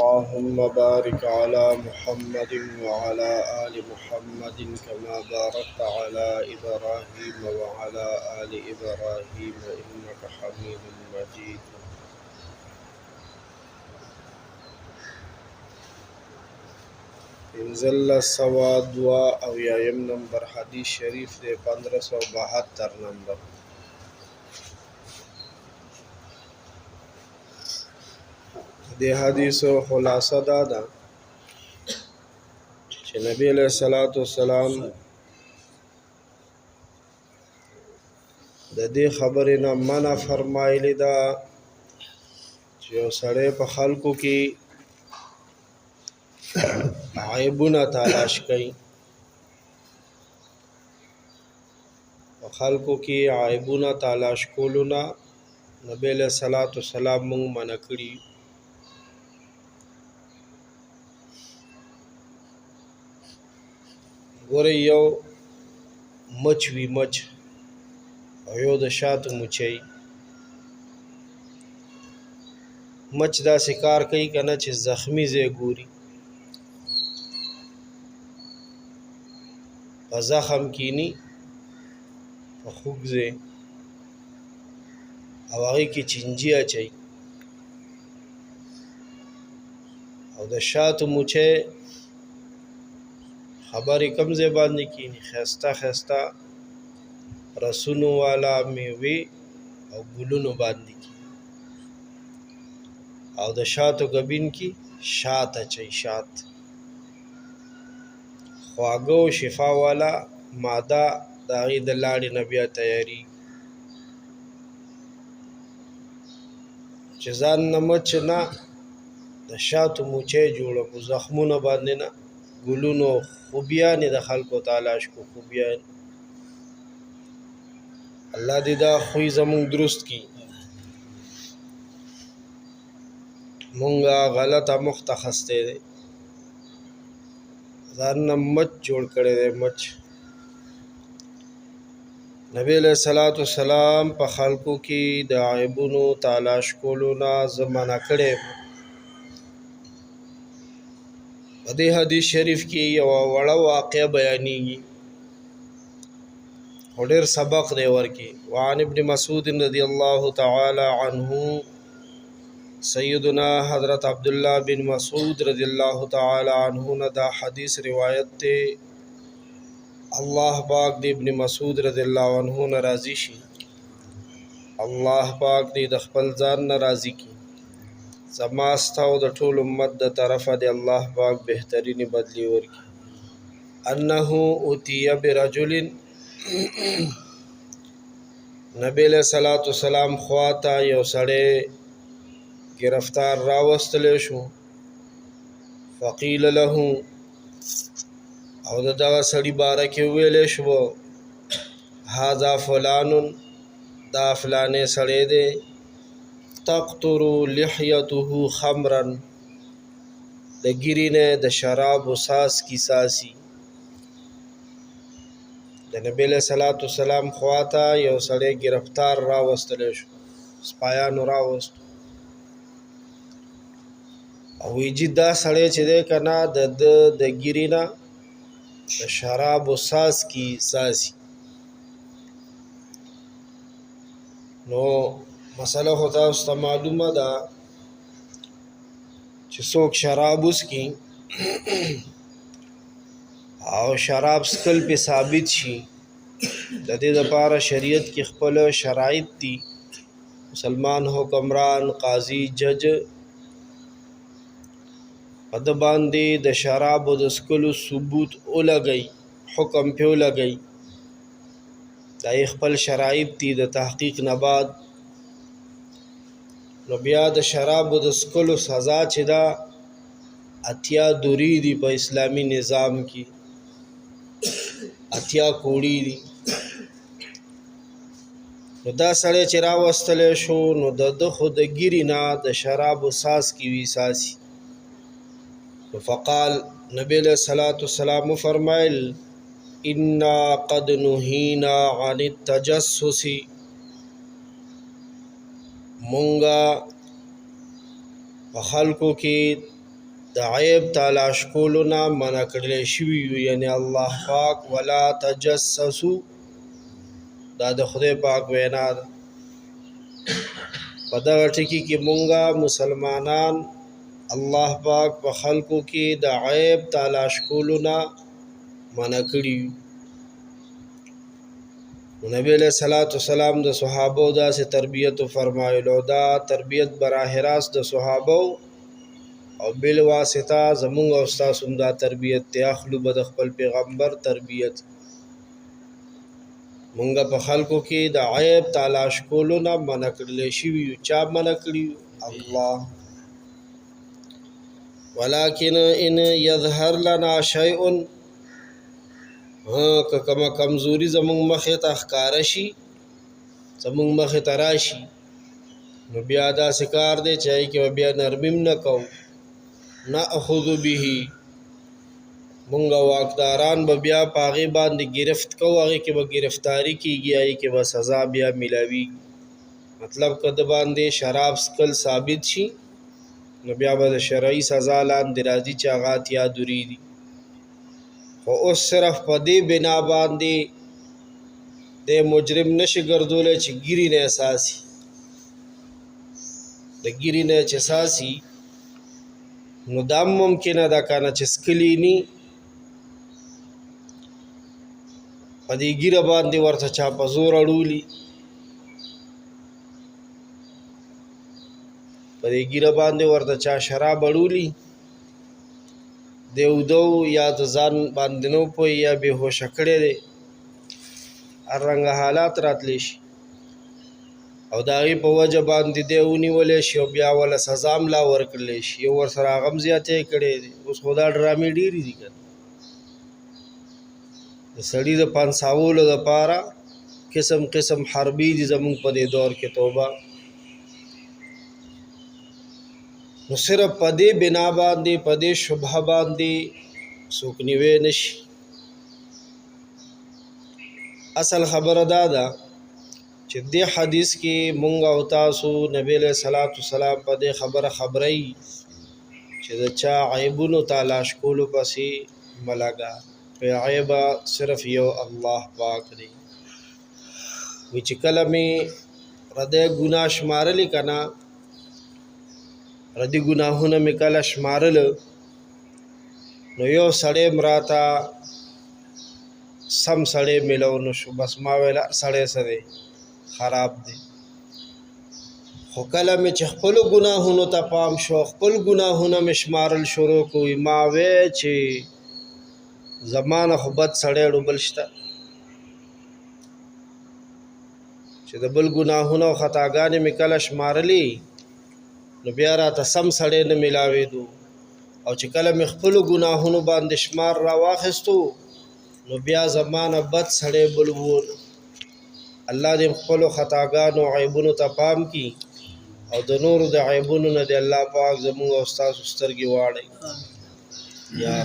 اللهم بارك على محمد وعلى آل محمد كما باركت على إبراهيم وعلى آل إبراهيم إنك حميد مجيد. انزل سوا دعا او یایم نمبر حدیث شریف دے 1572 نمبر. دے حدیث خلاصہ دادا چې نبی علیہ الصلوۃ والسلام د دې خبرې نه منع فرمایلی دا چې یو سړی په خلکو کې عیبونه تلاش کوي، په خلکو کې عیبونه تلاش کولو نه نبی علیہ الصلوۃ والسلام موږ منع کړي. ګوره یو مچ وی مچ او یو د شاتو مچي. مچ دا کار کوي کنه چې زخمی ځای ګوري، په زخم کینی په خوږ ځای او هغې کې چینجي اچوي. او د شاتو مچۍ خبرې کم ځای باندې کینی، ښایسته ښایسته رسونو والا میوې او ګلونو باندې کی، او د شاتو ګبین کی شات اچي. شات خواږه او شفا والا ماده د هغې د لاړې نه بیا تیاري. چې ځان نه مچ نه د شاتو موچۍ جوړه کو، زخمونه باندې نه ګلونو خوبیانې د خلکو تلاش کو خوبیانې. الله دې دا خوی زمونږ درست کی. مونږه غلطه مخته خسته دی، ځان نه مچ جوړ کړی دی مچ. نبی علیہ الصلوۃ والسلام په خلکو کې د عیبونو تلاش کولو نه زه منع کړی. په دې حدیث شریف کې یوه وړه واقعه بیانېږي، خو ډېر سبق دی ورکې. وعن ابن مسعود رضی الله تعالی عنه، سیدنا حضرت عبداللہ بن مسعود رضی اللہ تعالی عنہ نے دا حدیث روایت تے. اللہ پاک دی ابن مسعود رضی اللہ عنہ نے راضی شي، اللہ پاک دی د خپل ځان نه راضی کی. زما ستا او د ټول امت د طرفه دی الله پاک بهترینی بدلی ورکی. انه اوتی برجل، نبی علیہ الصلوۃ والسلام خواته یو سړی گرفتار راوستلی شو. فقیل له، او د دغه سړي باره کې وویلی شو هذا فلان، دا فلانې سړی دی. تقطر لحیته خمرا، د ګیرې نه د شرابو ساس کی ساسي. د نبی علیہ الصلوۃ والسلام خواته یو سړی گرفتار راوستلی شو، سپایانو راوست او ویجی دا سړی چې دی که نه د ګیرې نه د شرابو ساس کی ساسي. نو مسله خو تاسو ته معلومه ده چې څوک شراب وڅکي او شراب څکل پې ثابت شي، د دې دپاره شریعت کې خپل شرایط دي. مسلمان حکمران، قاضي، جج په ده باندې د شرابو د څکلو ثبوت ولګوي، حکم پې ولګوي. دا یې خپل شرایط دي. د تحقیق نه بعد نو بیا د شرابو د څکلو سزا چې ده 80 دوری دي په اسلامي نظام کې، 80 کوړي دي. نو دا سړی چې راوستلی شو نو د ده خو د ګیرې نه د شرابو ساس کې وي ساسي. فقال، نبی علیہ الصلوۃ والسلام فرمایل انا قد نهینا عن التجسس، مونږه په خلکو کې د عیب تلاش کولو نه منع کړل شوی یعنی الله پاک ولا تجسسوا دا د خدای پاک وینا ده په دغه ټکی کې مونږه مسلمانان الله پاک په خلقو کې د عیب تلاش کولو نه منع کړی نبی علیہ الصلوۃ والسلام د صحابه داسې تربیت فرمایلو دا تربیت براه راست د صحابه او بل واسطه زمونږ او تاسو دا تربیت ته اخلو بد خپل پیغمبر تربیت مونږه په خلکو کې د عیب تلاش کولو نه منع کړل شي چا منع کړی الله ولكن ان يظهر لنا شيء که کما کمزوری زمونږ مخې ته ښکاره شي زمونږ مخې ته راشي نو بیا داسې کار دی چې هغې کې بیا نرمیم نه کوو ناخذ به مونږ واکداران به بیا په هغې باندې گرفت کوو هغې کې به گرفتاری کېږي هغې کې به سزا بیا میلاویږي مطلب که د باندې شراب څکل ثابت شي نو بیا به د شرعي سزا لاندې راځي چې هغه اتیا درې دي خو اوس صرف په دې بنا باندې د مجرم نشي ګرځولی چې ګیري نه اساسي د ګیري نه چې اساسي نو دا ممکنه ده که نه چې څکلي ني په دې ګیره باندې ورته چا په زور اړولي په دې ګیره باندې ورته چا شراب اړولي دیو دو یا د ځان باندې نو پوي یا بېهوشه کړی دی هر رنګه حالات راتلی شي او د هغې په وجه باندې دی ونیولی شي او بیا وله سزا هم لا ورکړلی شي یو ورسره هغه هم زیاتی کړی دی اوس خو دا ډرامې ډېرې دي که د سړي د پنساولو دپاره قسم قسم حربي دي زمونږ په دې دور کې توبه نو صرف په دې بنا باندې په دې شبهه باندې څوک نیوی نشي اصل خبره دا ده چې دې حدیث کې مونږ او تاسو نبی علیہ الصلوۃ والسلام په دې خبره خبري چې د چا عیبونو تلاش کولو پسې ملګا په عیب صرف یو الله پاک دی وی چې کله می رده ګناه شمارلی کنا ردی ګناهونه می کله شمارل نو یو سړی مراته سم سړی ملو نو شو بس ما ویلا سړی سره خراب دی خو کله می چې خپل ګناهونو ته پام شو خپل ګناهونه می شمارل شروع کوي ما وی چې زمانه خو بد سړی ډوبل شته چې د بل ګناهونه او خطاګانې می کله شمارلی نو بیا راته سم سړی نه میلاوېدو او چې کله مې خپلو ګناهونو باندې شمار را واخیستو نو بیا زمانه بد سړی بل و الله دې خپلو خطاګانو عیبونو ته پام کي او د نورو د عیبونو نه دې الله پاک زموږ او ستاسو سترګې واړوي یا